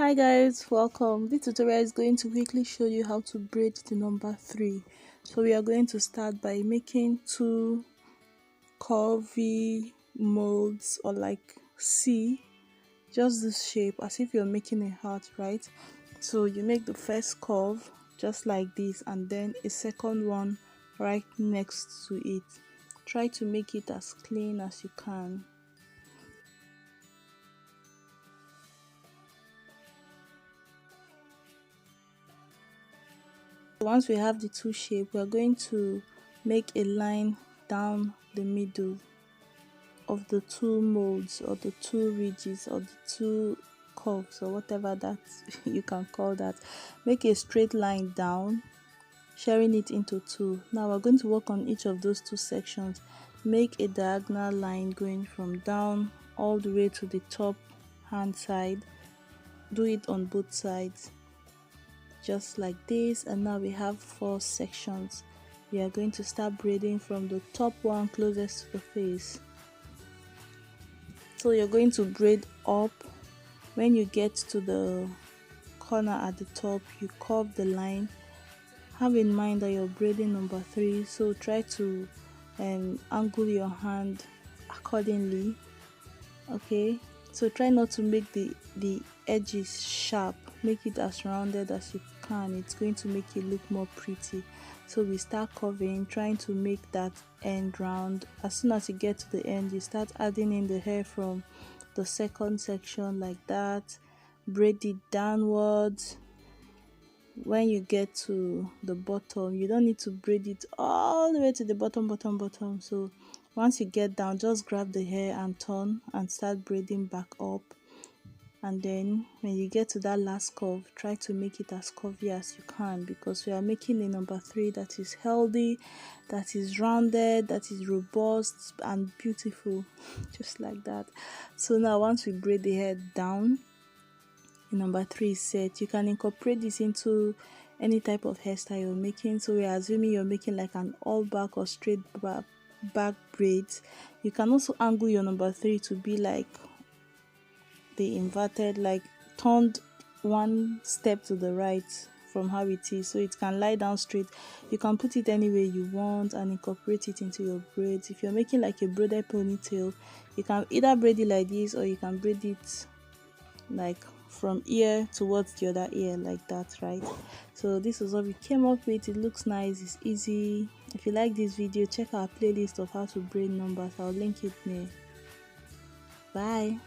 Hi guys, welcome. This tutorial is going to quickly show you how to braid the number 3. So we are going to start by making two curvy molds, or like C, just this shape as if you're making a heart, right? So you make the first curve just like this, and then a second one right next to it. Try to make it as clean as you can. Once we have the two shape, we're going to make a line down the middle of the two molds, or the two ridges, or the two curves, or whatever that you can call that. Make a straight line down, sharing it into two. Now we're going to work on each of those two sections. Make a diagonal line going from down all the way to the top hand side. Do it on both sides just like this, and now we have 4 sections. We are going to start braiding from the top one closest to the face. So you're going to braid up. When you get to the corner at the top, you curve the line. Have in mind that you're braiding number 3, so try to angle your hand accordingly. Okay, so try not to make the edges sharp. Make it as rounded as you can. It's going to make it look more pretty. So we start curving, trying to make that end round. As soon as you get to the end, you start adding in the hair from the second section like that. Braid it downwards. When you get to the bottom, you don't need to braid it all the way to the bottom. So once you get down, just grab the hair and turn and start braiding back up. And then when you get to that last curve, try to make it as curvy as you can, because we are making a number 3 that is healthy, that is rounded, that is robust and beautiful, just like that. So now once we braid the hair down, number 3 is set. You can incorporate this into any type of hairstyle you're making. So we're assuming you're making like an all back or straight back braids. You can also angle your number 3 to be like the inverted, like turned one step to the right from how it is, so it can lie down straight. You can put it any way you want and incorporate it into your braids. If you're making like a braided ponytail, you can either braid it like this, or you can braid it like from ear towards the other ear like that, right? So this is what we came up with. It looks nice, it's easy. If you like this video, check our playlist of how to braid numbers. I'll link it near. Bye.